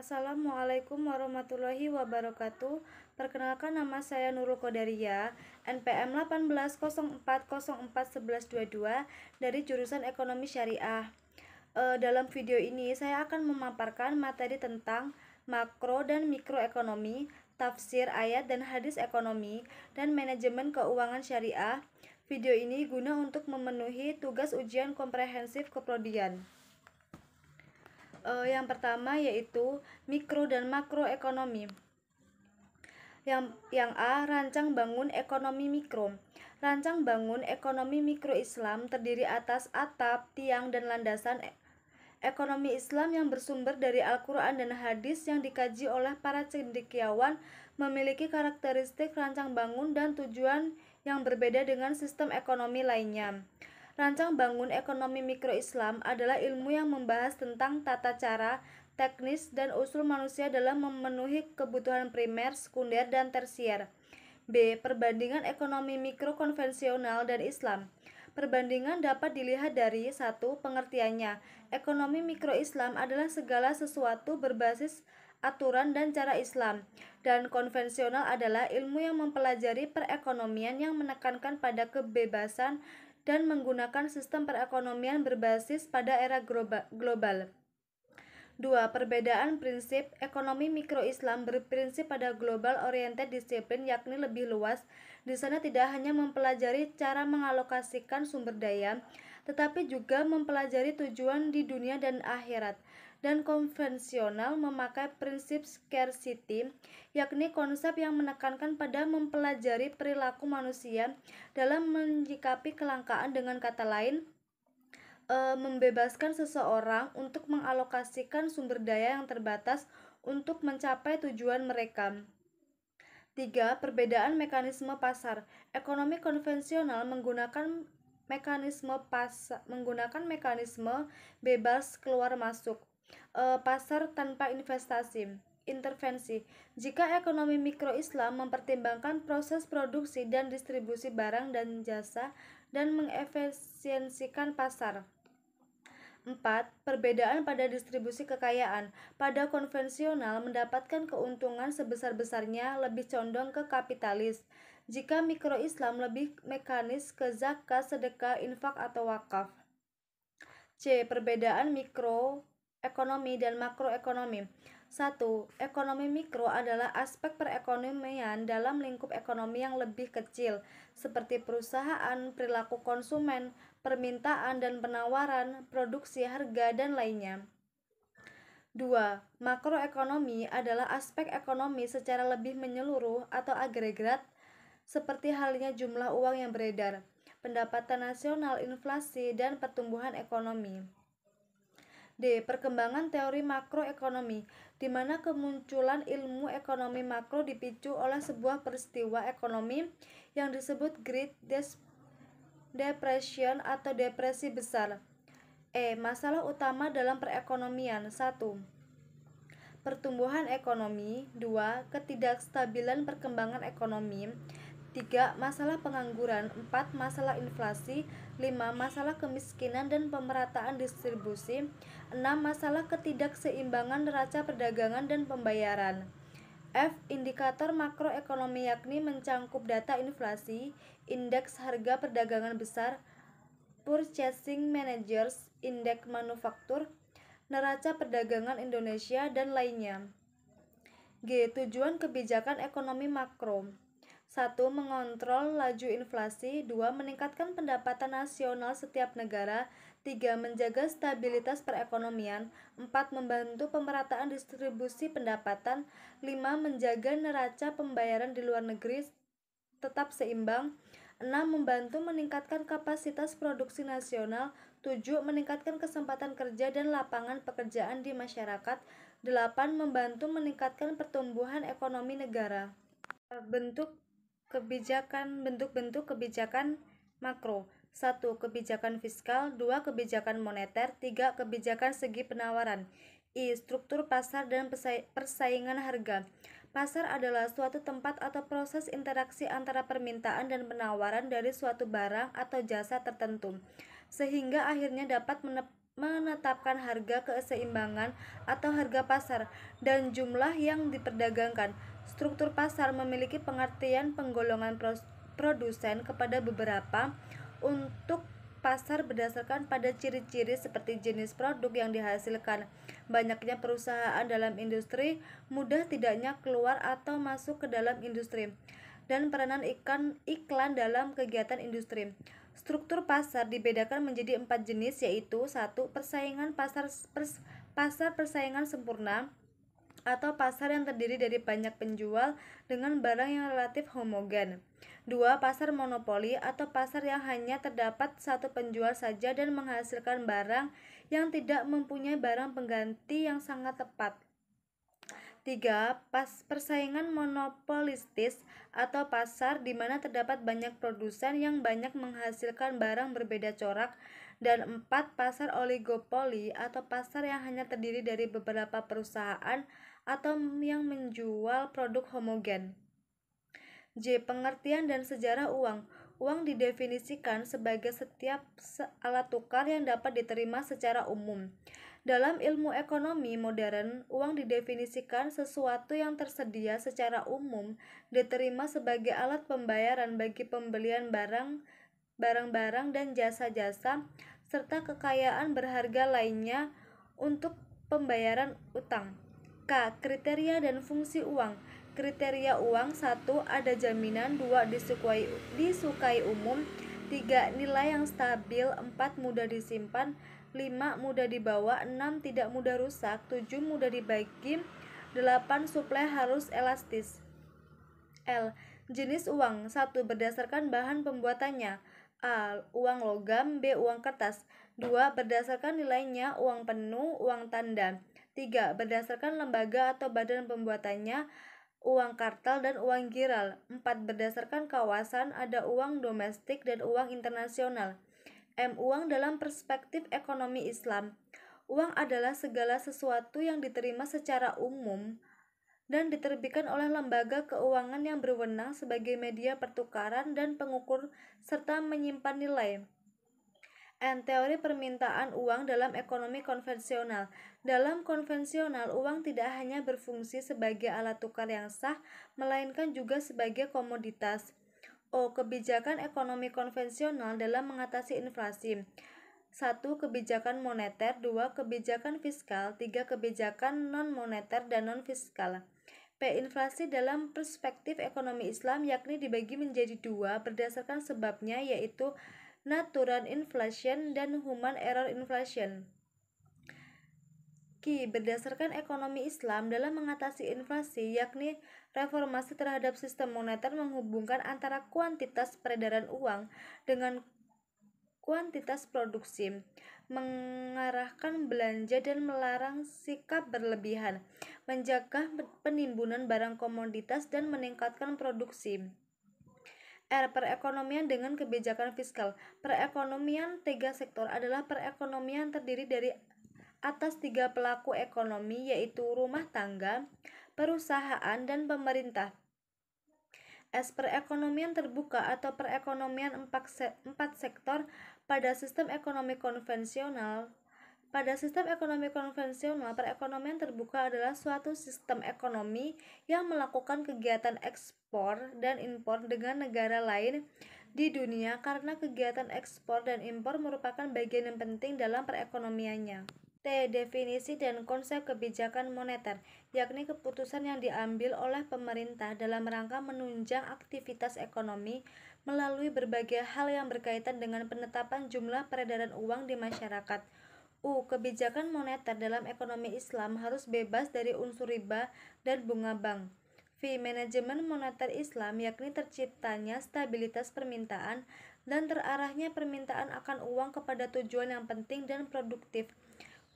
Assalamualaikum warahmatullahi wabarakatuh. Perkenalkan, nama saya Nurul Qodaria, NPM 1804041122 dari jurusan Ekonomi Syariah. Dalam video ini saya akan memaparkan materi tentang makro dan mikroekonomi, tafsir ayat dan hadis ekonomi, dan manajemen keuangan syariah. Video ini guna untuk memenuhi tugas ujian komprehensif keprodian. Yang pertama yaitu mikro dan makroekonomi. Yang A, rancang bangun ekonomi mikro. Rancang bangun ekonomi mikro Islam terdiri atas atap, tiang, dan landasan ekonomi Islam yang bersumber dari Al-Quran dan hadis yang dikaji oleh para cendekiawan, memiliki karakteristik rancang bangun dan tujuan yang berbeda dengan sistem ekonomi lainnya. Rancang bangun ekonomi mikro Islam adalah ilmu yang membahas tentang tata cara, teknis, dan usul manusia dalam memenuhi kebutuhan primer, sekunder, dan tersier. B. Perbandingan ekonomi mikro konvensional dan Islam. Perbandingan dapat dilihat dari 1. Pengertiannya. Ekonomi mikro Islam adalah segala sesuatu berbasis aturan dan cara Islam, dan konvensional adalah ilmu yang mempelajari perekonomian yang menekankan pada kebebasan dan menggunakan sistem perekonomian berbasis pada era global. 2. Perbedaan prinsip. Ekonomi mikro Islam berprinsip pada global oriented disiplin, yakni lebih luas. Di sana tidak hanya mempelajari cara mengalokasikan sumber daya, tetapi juga mempelajari tujuan di dunia dan akhirat. Dan konvensional memakai prinsip scarcity, yakni konsep yang menekankan pada mempelajari perilaku manusia dalam menyikapi kelangkaan. Dengan kata lain, membebaskan seseorang untuk mengalokasikan sumber daya yang terbatas untuk mencapai tujuan mereka. 3. Perbedaan mekanisme pasar. Ekonomi konvensional menggunakan mekanisme bebas keluar masuk, pasar tanpa intervensi. Jika ekonomi mikro Islam mempertimbangkan proses produksi dan distribusi barang dan jasa dan mengefisiensikan pasar. 4. Perbedaan pada distribusi kekayaan. Pada konvensional, mendapatkan keuntungan sebesar-besarnya lebih condong ke kapitalis. Jika mikro Islam lebih mekanis ke zakat, sedekah, infak, atau wakaf. C. Perbedaan mikroekonomi dan makroekonomi. 1. Ekonomi mikro adalah aspek perekonomian dalam lingkup ekonomi yang lebih kecil, seperti perusahaan, perilaku konsumen, permintaan dan penawaran, produksi, harga, dan lainnya. 2. Makroekonomi adalah aspek ekonomi secara lebih menyeluruh atau agregat, seperti halnya jumlah uang yang beredar, pendapatan nasional, inflasi, dan pertumbuhan ekonomi. D. Perkembangan teori makroekonomi, di mana kemunculan ilmu ekonomi makro dipicu oleh sebuah peristiwa ekonomi yang disebut Great Depression atau depresi besar. E. Masalah utama dalam perekonomian. 1. Pertumbuhan ekonomi. 2. Ketidakstabilan perkembangan ekonomi. 3. Masalah pengangguran. 4. Masalah inflasi. 5. Masalah kemiskinan dan pemerataan distribusi. 6. Masalah ketidakseimbangan neraca perdagangan dan pembayaran. F. Indikator makroekonomi, yakni mencangkup data inflasi, indeks harga perdagangan besar, Purchasing Managers Index manufaktur, neraca perdagangan Indonesia, dan lainnya. G. Tujuan kebijakan ekonomi makro. 1. Mengontrol laju inflasi. 2. Meningkatkan pendapatan nasional setiap negara. 3. Menjaga stabilitas perekonomian. 4. Membantu pemerataan distribusi pendapatan. 5. Menjaga neraca pembayaran di luar negeri tetap seimbang. 6. Membantu meningkatkan kapasitas produksi nasional. 7. Meningkatkan kesempatan kerja dan lapangan pekerjaan di masyarakat. 8. Membantu meningkatkan pertumbuhan ekonomi negara. Bentuk-bentuk kebijakan makro. 1. Kebijakan fiskal. 2. Kebijakan moneter. 3. Kebijakan segi penawaran. I. Struktur pasar dan persaingan harga. Pasar adalah suatu tempat atau proses interaksi antara permintaan dan penawaran dari suatu barang atau jasa tertentu, sehingga akhirnya dapat menetapkan harga keseimbangan atau harga pasar dan jumlah yang diperdagangkan. Struktur pasar memiliki pengertian penggolongan produsen kepada beberapa untuk pasar berdasarkan pada ciri-ciri seperti jenis produk yang dihasilkan, banyaknya perusahaan dalam industri, mudah tidaknya keluar atau masuk ke dalam industri, dan peranan iklan dalam kegiatan industri. Struktur pasar dibedakan menjadi 4 jenis, yaitu 1. Pasar persaingan sempurna atau pasar yang terdiri dari banyak penjual dengan barang yang relatif homogen. 2. Pasar monopoli atau pasar yang hanya terdapat satu penjual saja dan menghasilkan barang yang tidak mempunyai barang pengganti yang sangat tepat. 3. Persaingan monopolistis atau pasar di mana terdapat banyak produsen yang banyak menghasilkan barang berbeda corak. Dan 4. Pasar oligopoli atau pasar yang hanya terdiri dari beberapa perusahaan atau yang menjual produk homogen. J. Pengertian dan sejarah uang. Uang didefinisikan sebagai setiap alat tukar yang dapat diterima secara umum. Dalam ilmu ekonomi modern, uang didefinisikan sesuatu yang tersedia secara umum, diterima sebagai alat pembayaran bagi pembelian barang-barang dan jasa-jasa, serta kekayaan berharga lainnya untuk pembayaran utang. K. Kriteria dan fungsi uang. Kriteria uang: 1. Ada jaminan. 2. Disukai umum. 3. Nilai yang stabil. 4. Mudah disimpan. 5. Mudah dibawa. 6. Tidak mudah rusak. 7. Mudah dibagi. 8. Suplai harus elastis. L. Jenis uang. 1. Berdasarkan bahan pembuatannya. A. Uang logam. B. Uang kertas. 2. Berdasarkan nilainya. Uang penuh. Uang tanda. 3. Berdasarkan lembaga atau badan pembuatannya. Uang kartal dan uang giral. 4. Berdasarkan kawasan, ada uang domestik dan uang internasional. M. Uang dalam perspektif ekonomi Islam. Uang adalah segala sesuatu yang diterima secara umum dan diterbitkan oleh lembaga keuangan yang berwenang sebagai media pertukaran dan pengukur serta menyimpan nilai. N. Teori permintaan uang dalam ekonomi konvensional. Dalam konvensional, uang tidak hanya berfungsi sebagai alat tukar yang sah, melainkan juga sebagai komoditas. O. Kebijakan ekonomi konvensional dalam mengatasi inflasi. 1. Kebijakan moneter. 2. Kebijakan fiskal. 3. Kebijakan non-moneter dan non-fiskal. P. Inflasi dalam perspektif ekonomi Islam yakni dibagi menjadi 2 berdasarkan sebabnya, yaitu natural inflation dan human error inflation. Q. Berdasarkan ekonomi Islam dalam mengatasi inflasi yakni reformasi terhadap sistem moneter menghubungkan antara kuantitas peredaran uang dengan kuantitas produksi, mengarahkan belanja dan melarang sikap berlebihan, menjaga penimbunan barang komoditas dan meningkatkan produksi. R. Perekonomian dengan kebijakan fiskal. Perekonomian tiga sektor adalah perekonomian terdiri dari atas 3 pelaku ekonomi, yaitu rumah tangga, perusahaan, dan pemerintah. S. Perekonomian terbuka atau perekonomian 4 sektor pada sistem ekonomi konvensional. Pada sistem ekonomi konvensional, perekonomian terbuka adalah suatu sistem ekonomi yang melakukan kegiatan ekspor dan impor dengan negara lain di dunia karena kegiatan ekspor dan impor merupakan bagian yang penting dalam perekonomiannya. T. Definisi dan konsep kebijakan moneter, yakni keputusan yang diambil oleh pemerintah dalam rangka menunjang aktivitas ekonomi melalui berbagai hal yang berkaitan dengan penetapan jumlah peredaran uang di masyarakat. U. Kebijakan moneter dalam ekonomi Islam harus bebas dari unsur riba dan bunga bank. V. Manajemen moneter Islam yakni terciptanya stabilitas permintaan dan terarahnya permintaan akan uang kepada tujuan yang penting dan produktif.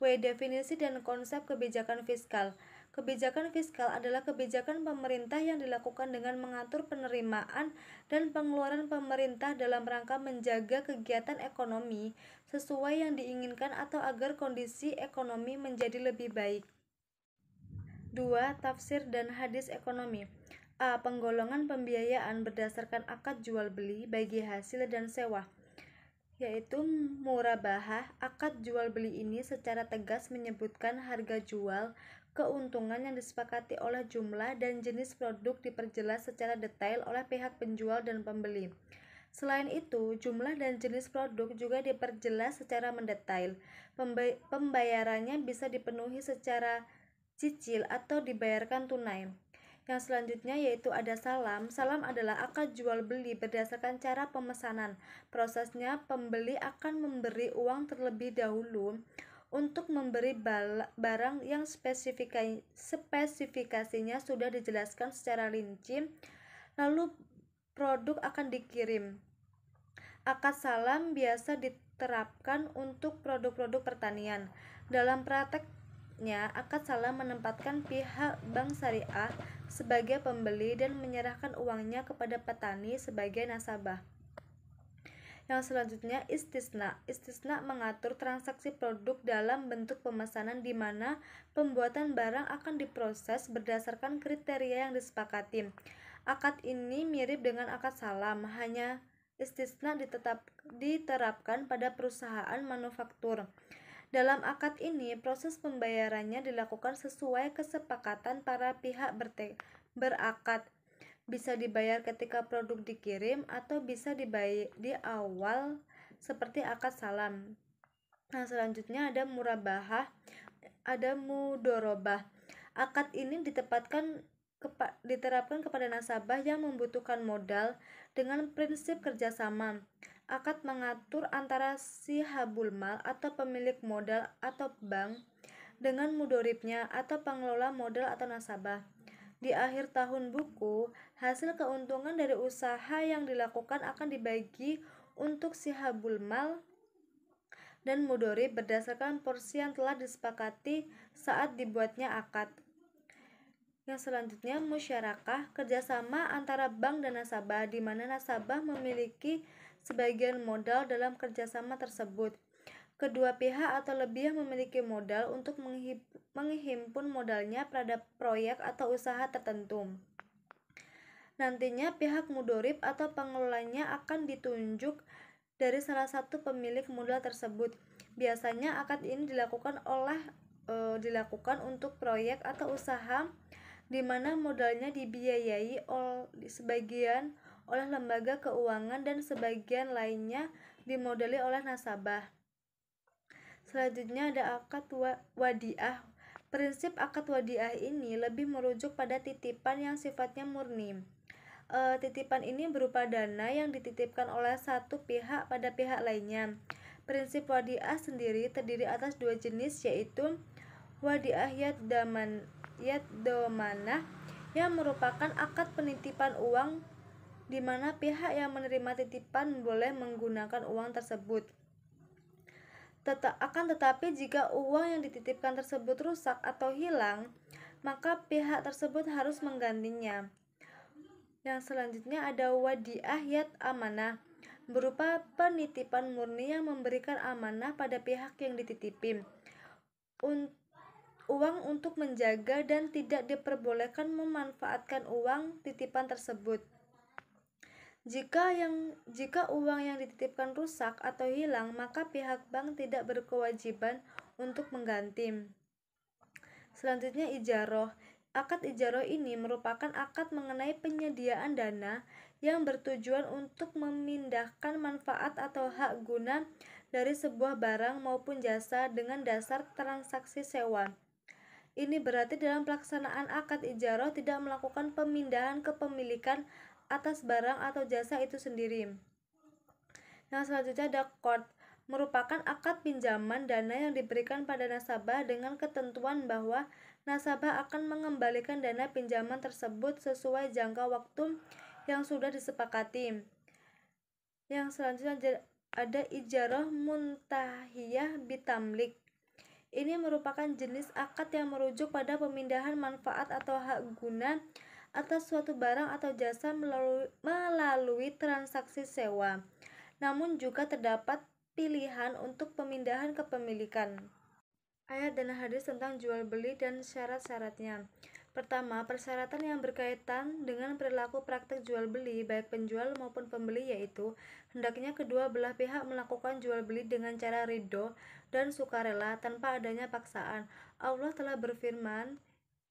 W. Definisi dan konsep kebijakan fiskal. Kebijakan fiskal adalah kebijakan pemerintah yang dilakukan dengan mengatur penerimaan dan pengeluaran pemerintah dalam rangka menjaga kegiatan ekonomi sesuai yang diinginkan atau agar kondisi ekonomi menjadi lebih baik. 2. Tafsir dan hadis ekonomi. A. Penggolongan pembiayaan berdasarkan akad jual beli bagi hasil dan sewa. yaitu murabahah. Akad jual beli ini secara tegas menyebutkan harga jual, keuntungan yang disepakati oleh jumlah dan jenis produk diperjelas secara detail oleh pihak penjual dan pembeli. Selain itu, jumlah dan jenis produk juga diperjelas secara mendetail. Pembayarannya bisa dipenuhi secara cicil atau dibayarkan tunai. Yang selanjutnya yaitu ada salam. Salam adalah akad jual beli berdasarkan cara pemesanan. Prosesnya, pembeli akan memberi uang terlebih dahulu untuk memberi barang yang spesifikasinya sudah dijelaskan secara rinci, lalu produk akan dikirim. Akad salam biasa diterapkan untuk produk-produk pertanian. Dalam prakteknya, akad salam menempatkan pihak bank syariah sebagai pembeli dan menyerahkan uangnya kepada petani sebagai nasabah. Yang selanjutnya istisna. Istisna mengatur transaksi produk dalam bentuk pemesanan di mana pembuatan barang akan diproses berdasarkan kriteria yang disepakati. Akad ini mirip dengan akad salam, hanya istisna diterapkan pada perusahaan manufaktur. Dalam akad ini, proses pembayarannya dilakukan sesuai kesepakatan para pihak berakad. Bisa dibayar ketika produk dikirim atau bisa dibayar di awal seperti akad salam. Nah, selanjutnya ada murabahah, ada mudorobah. Akad ini diterapkan kepada nasabah yang membutuhkan modal dengan prinsip kerjasama. Akad mengatur antara si habul mal atau pemilik modal atau bank dengan mudoribnya atau pengelola modal atau nasabah. Di akhir tahun buku, hasil keuntungan dari usaha yang dilakukan akan dibagi untuk si habul mal dan mudorib berdasarkan porsi yang telah disepakati saat dibuatnya akad. Yang selanjutnya musyarakah, kerjasama antara bank dan nasabah, di mana nasabah memiliki sebagian modal dalam kerjasama tersebut. Kedua pihak atau lebih yang memiliki modal untuk menghimpun modalnya pada proyek atau usaha tertentu. Nantinya pihak mudorib atau pengelolanya akan ditunjuk dari salah satu pemilik modal tersebut. Biasanya akad ini dilakukan untuk proyek atau usaha di mana modalnya dibiayai sebagian oleh lembaga keuangan dan sebagian lainnya dimodali oleh nasabah. Selanjutnya ada akad wadiah. Prinsip akad wadiah ini lebih merujuk pada titipan yang sifatnya murni. Titipan ini berupa dana yang dititipkan oleh satu pihak pada pihak lainnya. Prinsip wadiah sendiri terdiri atas dua jenis, yaitu wadiah yad domanah yang merupakan akad penitipan uang di mana pihak yang menerima titipan boleh menggunakan uang tersebut. Tetapi jika uang yang dititipkan tersebut rusak atau hilang, maka pihak tersebut harus menggantinya. Yang selanjutnya ada wadiah yad amanah, berupa penitipan murni yang memberikan amanah pada pihak yang dititipi uang untuk menjaga dan tidak diperbolehkan memanfaatkan uang titipan tersebut. Jika uang yang dititipkan rusak atau hilang, maka pihak bank tidak berkewajiban untuk mengganti. Selanjutnya ijaroh. Akad ijaroh ini merupakan akad mengenai penyediaan dana yang bertujuan untuk memindahkan manfaat atau hak guna dari sebuah barang maupun jasa dengan dasar transaksi sewa. Ini berarti dalam pelaksanaan akad ijaroh tidak melakukan pemindahan kepemilikan atas barang atau jasa itu sendiri. Yang selanjutnya ada qard, merupakan akad pinjaman dana yang diberikan pada nasabah dengan ketentuan bahwa nasabah akan mengembalikan dana pinjaman tersebut sesuai jangka waktu yang sudah disepakati. Yang selanjutnya ada ijaroh muntahiyah bitamlik. Ini merupakan jenis akad yang merujuk pada pemindahan manfaat atau hak guna atas suatu barang atau jasa melalui transaksi sewa. Namun juga terdapat pilihan untuk pemindahan kepemilikan. Ayat dan hadis tentang jual beli dan syarat-syaratnya. Pertama, persyaratan yang berkaitan dengan perilaku praktek jual beli baik penjual maupun pembeli, yaitu hendaknya kedua belah pihak melakukan jual beli dengan cara ridho dan sukarela tanpa adanya paksaan. Allah telah berfirman,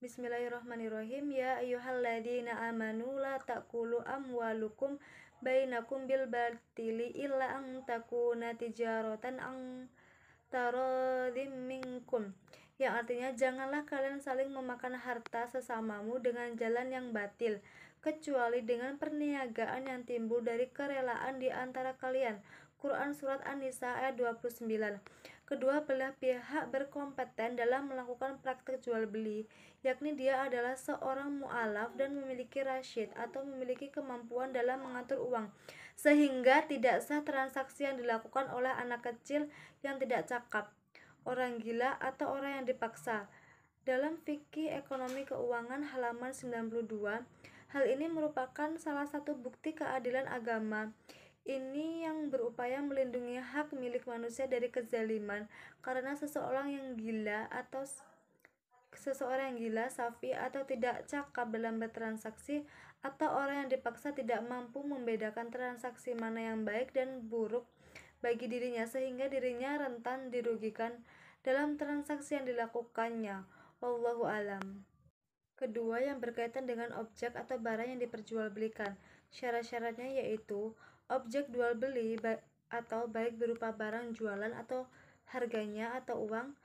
Bismillahirrahmanirrahim, ya ayyuhalladzina amanu la ta'kulu amwalukum bainakum bil batili illa an takuna tijaratan an taradhim minkum, yang artinya janganlah kalian saling memakan harta sesamamu dengan jalan yang batil, kecuali dengan perniagaan yang timbul dari kerelaan di antara kalian. Quran Surat An-Nisa ayat 29. Kedua belah pihak berkompeten dalam melakukan praktek jual beli, yakni dia adalah seorang mu'alaf dan memiliki rasyid atau memiliki kemampuan dalam mengatur uang, sehingga tidak sah transaksi yang dilakukan oleh anak kecil yang tidak cakap, orang gila, atau orang yang dipaksa. Dalam fikih ekonomi keuangan halaman 92, hal ini merupakan salah satu bukti keadilan agama. Ini yang berupaya melindungi hak milik manusia dari kezaliman, karena seseorang yang gila, safi, atau tidak cakap dalam bertransaksi, atau orang yang dipaksa tidak mampu membedakan transaksi mana yang baik dan buruk bagi dirinya, sehingga dirinya rentan dirugikan dalam transaksi yang dilakukannya. Wallahu alam. Kedua, yang berkaitan dengan objek atau barang yang diperjualbelikan. Syarat-syaratnya yaitu objek jual beli atau baik berupa barang jualan atau harganya atau uang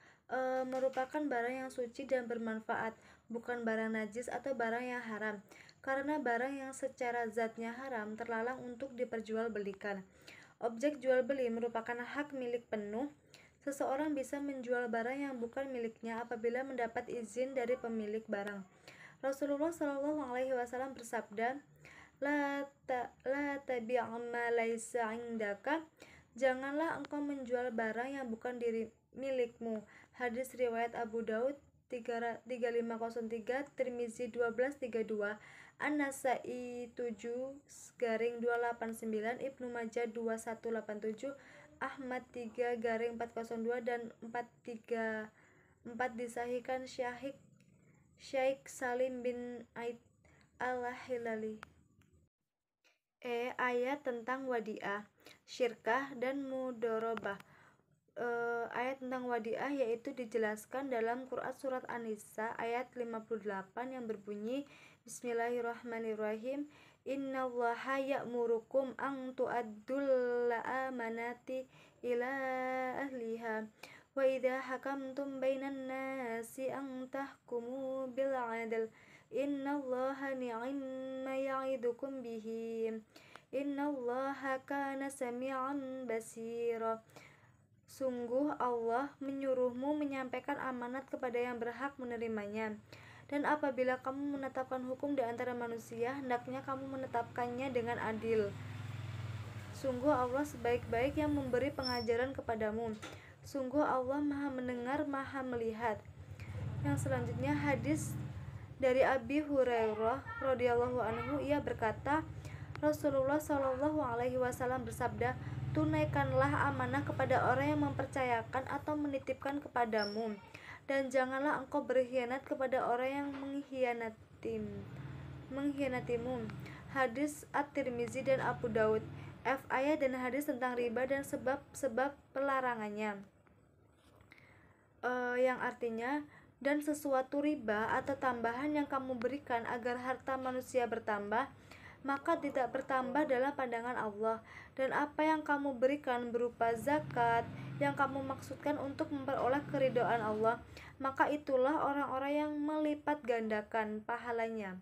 merupakan barang yang suci dan bermanfaat, bukan barang najis atau barang yang haram, karena barang yang secara zatnya haram terlarang untuk diperjualbelikan. Objek jual beli merupakan hak milik penuh. Seseorang bisa menjual barang yang bukan miliknya apabila mendapat izin dari pemilik barang. Rasulullah Shallallahu Alaihi Wasallam bersabda, la tabi' ma laisa indaka, janganlah engkau menjual barang yang bukan milikmu. Hadis riwayat Abu Daud 3503, Tirmizi 1232, An-Nasai 7-289, Ibnu Majah 2187, Ahmad 3-402 dan 434 disahihkan Syaikh Salim bin Aid al-Hilali. Ayat tentang wadiah, syirkah dan mudorobah. Ayat tentang wadiah yaitu dijelaskan dalam Quran Surat An-Nisa ayat 58 yang berbunyi, Bismillahirrahmanirrahim, Innallaha ya'murukum an tu'addul amanati ila ahliha wa idha hakamtum bainan nasi an tahkumu bil 'adl innallaha ni'ma ya'idukum bihi innallaha kana sami'an basira. Sungguh Allah menyuruhmu menyampaikan amanat kepada yang berhak menerimanya, dan apabila kamu menetapkan hukum di antara manusia, hendaknya kamu menetapkannya dengan adil. Sungguh Allah sebaik-baik yang memberi pengajaran kepadamu. Sungguh Allah Maha mendengar, Maha melihat. Yang selanjutnya hadis dari Abi Hurairah radhiyallahu anhu, ia berkata, Rasulullah Shallallahu Alaihi Wasallam bersabda, tunaikanlah amanah kepada orang yang mempercayakan atau menitipkan kepadamu, dan janganlah engkau berkhianat kepada orang yang mengkhianatimu. Hadis At-Tirmizi dan Abu Daud. Ayat dan hadis tentang riba dan sebab-sebab pelarangannya, yang artinya, dan sesuatu riba atau tambahan yang kamu berikan agar harta manusia bertambah, maka tidak bertambah dalam pandangan Allah, dan apa yang kamu berikan berupa zakat yang kamu maksudkan untuk memperoleh keridhaan Allah, maka itulah orang-orang yang melipat gandakan pahalanya.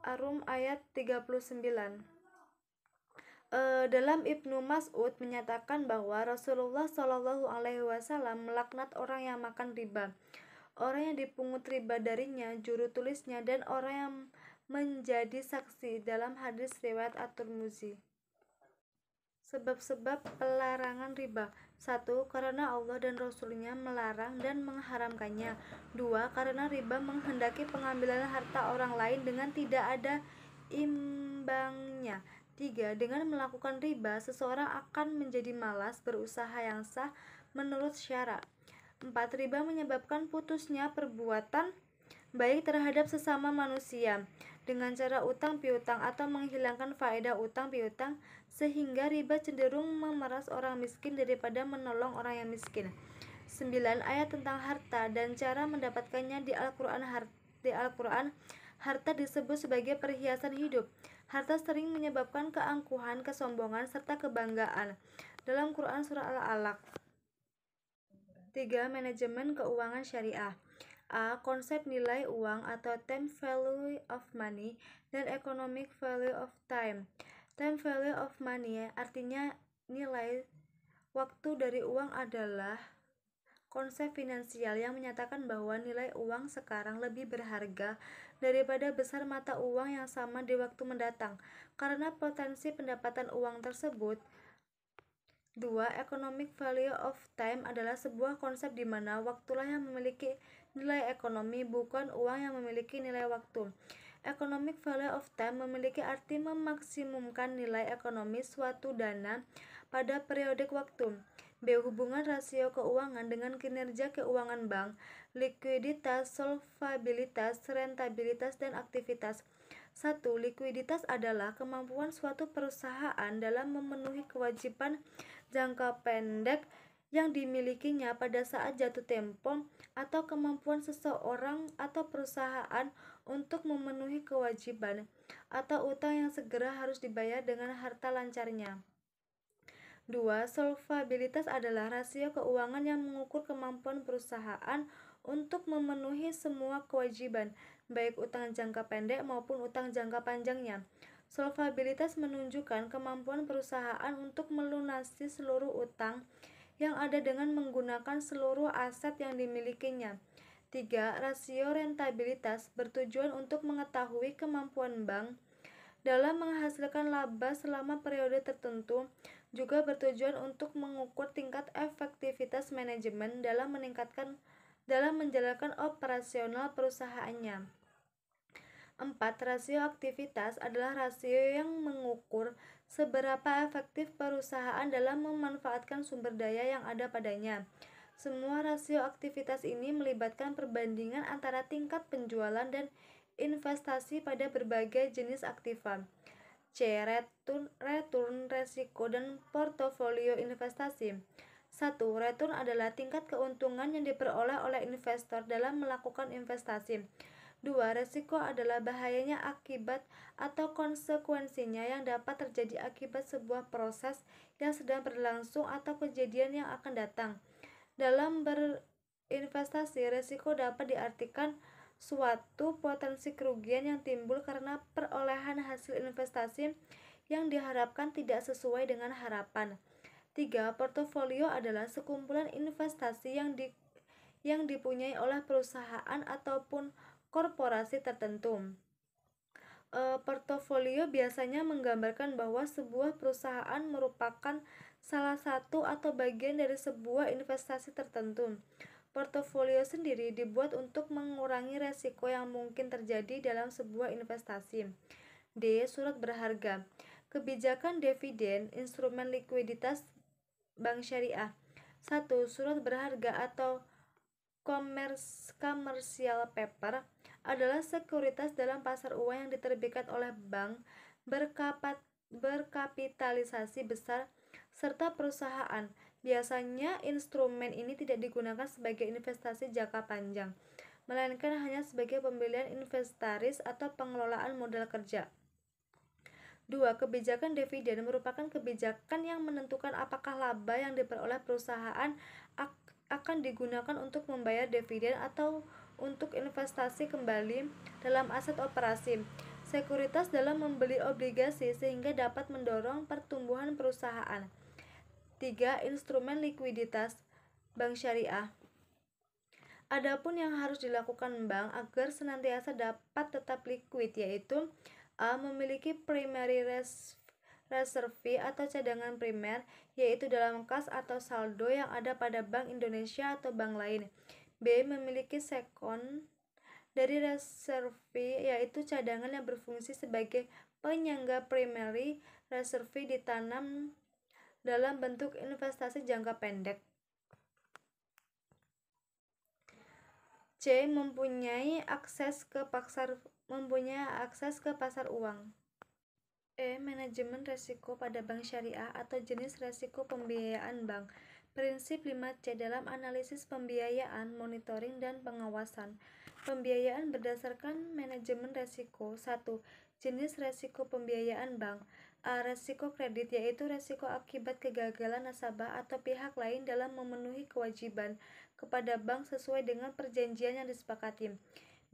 Ar-Rum ayat 39. Dalam Ibnu Mas'ud menyatakan bahwa Rasulullah Shallallahu Alaihi Wasallam melaknat orang yang makan riba, orang yang dipungut riba darinya, juru tulisnya, dan orang yang menjadi saksi, dalam hadis riwayat At-Tirmizi. Sebab-sebab pelarangan riba. 1. Karena Allah dan Rasulnya melarang dan mengharamkannya. 2. Karena riba menghendaki pengambilan harta orang lain dengan tidak ada imbangnya. 3. Dengan melakukan riba, seseorang akan menjadi malas berusaha yang sah menurut syara. 4. Riba menyebabkan putusnya perbuatan baik terhadap sesama manusia, dengan cara utang piutang atau menghilangkan faedah utang piutang, sehingga riba cenderung memeras orang miskin daripada menolong orang yang miskin. 9. Ayat tentang harta dan cara mendapatkannya di Al-Quran, harta disebut sebagai perhiasan hidup. Harta sering menyebabkan keangkuhan, kesombongan, serta kebanggaan. Dalam Quran Surah Al-Alaq. 3. Manajemen keuangan syariah. A. Konsep nilai uang atau time value of money dan economic value of time. Time value of money artinya nilai waktu dari uang adalah konsep finansial yang menyatakan bahwa nilai uang sekarang lebih berharga daripada besar mata uang yang sama di waktu mendatang, karena potensi pendapatan uang tersebut. 2. Economic value of time adalah sebuah konsep di mana waktulah yang memiliki nilai ekonomi, bukan uang yang memiliki nilai waktu. Economic value of time memiliki arti memaksimumkan nilai ekonomi suatu dana pada periode waktu. B. Hubungan rasio keuangan dengan kinerja keuangan bank, likuiditas, solvabilitas, rentabilitas, dan aktivitas. 1. Likuiditas adalah kemampuan suatu perusahaan dalam memenuhi kewajiban jangka pendek yang dimilikinya pada saat jatuh tempo, atau kemampuan seseorang atau perusahaan untuk memenuhi kewajiban atau utang yang segera harus dibayar dengan harta lancarnya. 2. Solvabilitas adalah rasio keuangan yang mengukur kemampuan perusahaan untuk memenuhi semua kewajiban, baik utang jangka pendek maupun utang jangka panjangnya. Solvabilitas menunjukkan kemampuan perusahaan untuk melunasi seluruh utang yang ada dengan menggunakan seluruh aset yang dimilikinya. 3. Rasio rentabilitas bertujuan untuk mengetahui kemampuan bank dalam menghasilkan laba selama periode tertentu, juga bertujuan untuk mengukur tingkat efektivitas manajemen dalam menjalankan operasional perusahaannya. 4. Rasio aktivitas adalah rasio yang mengukur seberapa efektif perusahaan dalam memanfaatkan sumber daya yang ada padanya. Semua rasio aktivitas ini melibatkan perbandingan antara tingkat penjualan dan investasi pada berbagai jenis aktiva. C. Return, resiko, dan portofolio investasi. 1. Return adalah tingkat keuntungan yang diperoleh oleh investor dalam melakukan investasi. 2. Resiko adalah bahayanya akibat atau konsekuensinya yang dapat terjadi akibat sebuah proses yang sedang berlangsung atau kejadian yang akan datang. Dalam berinvestasi, resiko dapat diartikan suatu potensi kerugian yang timbul karena perolehan hasil investasi yang diharapkan tidak sesuai dengan harapan. 3. Portofolio adalah sekumpulan investasi yang dipunyai oleh perusahaan ataupun korporasi tertentu. Portofolio biasanya menggambarkan bahwa sebuah perusahaan merupakan salah satu atau bagian dari sebuah investasi tertentu. Portofolio sendiri dibuat untuk mengurangi resiko yang mungkin terjadi dalam sebuah investasi. D. Surat berharga. Kebijakan dividen, instrumen likuiditas bank syariah. 1. Surat berharga atau commercial paper adalah sekuritas dalam pasar uang yang diterbitkan oleh bank berkapitalisasi besar serta perusahaan. Biasanya instrumen ini tidak digunakan sebagai investasi jangka panjang, melainkan hanya sebagai pembelian inventaris atau pengelolaan modal kerja. 2. Kebijakan dividen merupakan kebijakan yang menentukan apakah laba yang diperoleh perusahaan akan digunakan untuk membayar dividen atau untuk investasi kembali dalam aset operasi. Sekuritas dalam membeli obligasi sehingga dapat mendorong pertumbuhan perusahaan. 3. Instrumen likuiditas bank syariah. Adapun yang harus dilakukan bank agar senantiasa dapat tetap liquid yaitu: A. Memiliki primary reserve atau cadangan primer, yaitu dalam kas atau saldo yang ada pada Bank Indonesia atau bank lain. B. Memiliki secondary reserve, yaitu cadangan yang berfungsi sebagai penyangga primary reserve ditanam dalam bentuk investasi jangka pendek. C. Mempunyai akses ke pasar uang. E. Manajemen resiko pada bank syariah atau jenis resiko pembiayaan bank. Prinsip 5C dalam analisis pembiayaan, monitoring, dan pengawasan. Pembiayaan berdasarkan manajemen resiko. 1. Jenis resiko pembiayaan bank. A. Resiko kredit, yaitu resiko akibat kegagalan nasabah atau pihak lain dalam memenuhi kewajiban kepada bank sesuai dengan perjanjian yang disepakati.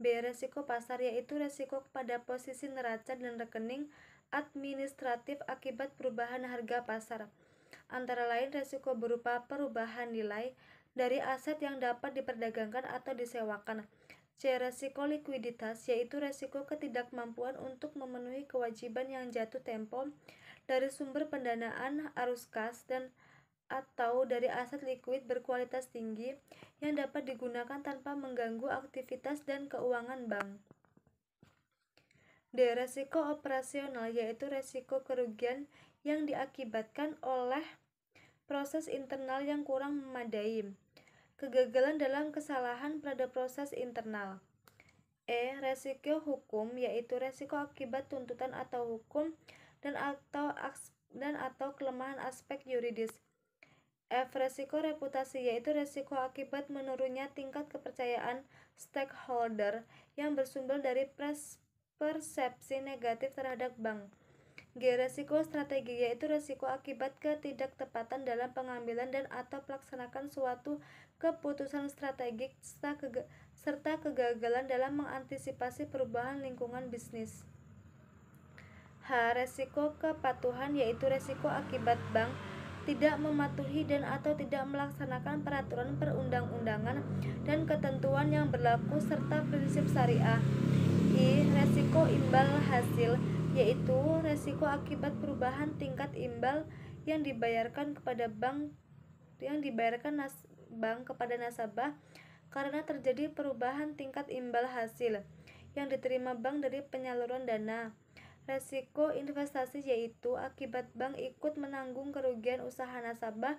B. Resiko pasar, yaitu resiko pada posisi neraca dan rekening administratif akibat perubahan harga pasar. Antara lain resiko berupa perubahan nilai dari aset yang dapat diperdagangkan atau disewakan. C. Resiko likuiditas, yaitu resiko ketidakmampuan untuk memenuhi kewajiban yang jatuh tempo dari sumber pendanaan arus kas dan atau dari aset likuid berkualitas tinggi yang dapat digunakan tanpa mengganggu aktivitas dan keuangan bank. D. Resiko operasional, yaitu resiko kerugian yang diakibatkan oleh proses internal yang kurang memadai. Kegagalan dalam kesalahan pada proses internal. E. Resiko hukum, yaitu resiko akibat tuntutan atau hukum dan atau kelemahan aspek yuridis. F. Resiko reputasi, yaitu resiko akibat menurunnya tingkat kepercayaan stakeholder yang bersumber dari persepsi negatif terhadap bank. G. Resiko strategi, yaitu resiko akibat ketidaktepatan dalam pengambilan dan atau pelaksanaan suatu keputusan strategik serta kegagalan dalam mengantisipasi perubahan lingkungan bisnis. H. Resiko kepatuhan, yaitu resiko akibat bank tidak mematuhi dan atau tidak melaksanakan peraturan perundang-undangan dan ketentuan yang berlaku serta prinsip syariah. I. Resiko imbal hasil, yaitu resiko akibat perubahan tingkat imbal yang dibayarkan bank kepada nasabah karena terjadi perubahan tingkat imbal hasil yang diterima bank dari penyaluran dana. Resiko investasi, yaitu akibat bank ikut menanggung kerugian usaha nasabah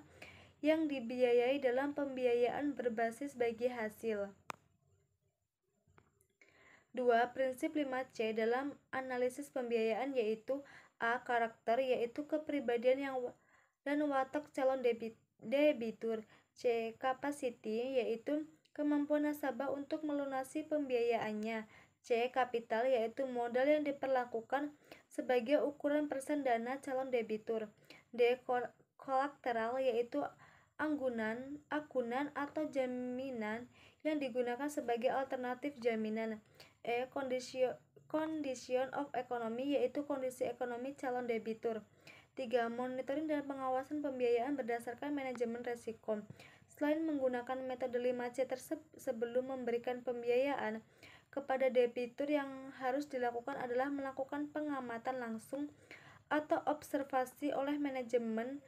yang dibiayai dalam pembiayaan berbasis bagi hasil. 2. Prinsip 5C dalam analisis pembiayaan, yaitu A. Karakter, yaitu kepribadian dan watak calon debitur. C. Capacity, yaitu kemampuan nasabah untuk melunasi pembiayaannya. C. Kapital, yaitu modal yang diperlakukan sebagai ukuran persen dana calon debitur. D. Kolateral, yaitu akunan atau jaminan yang digunakan sebagai alternatif jaminan. E. Condition of economy, yaitu kondisi ekonomi calon debitur. 3. Monitoring dan pengawasan pembiayaan berdasarkan manajemen resiko. Selain menggunakan metode 5C sebelum memberikan pembiayaan kepada debitur, yang harus dilakukan adalah melakukan pengamatan langsung atau observasi oleh manajemen,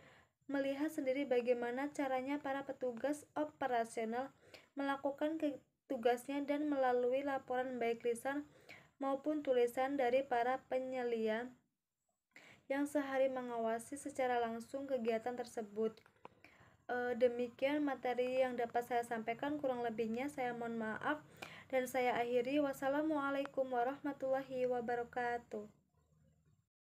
melihat sendiri bagaimana caranya para petugas operasional melakukan tugasnya dan melalui laporan baik lisan maupun tulisan dari para penyelia yang sehari mengawasi secara langsung kegiatan tersebut. Demikian materi yang dapat saya sampaikan, kurang lebihnya saya mohon maaf dan saya akhiri. Wassalamualaikum warahmatullahi wabarakatuh.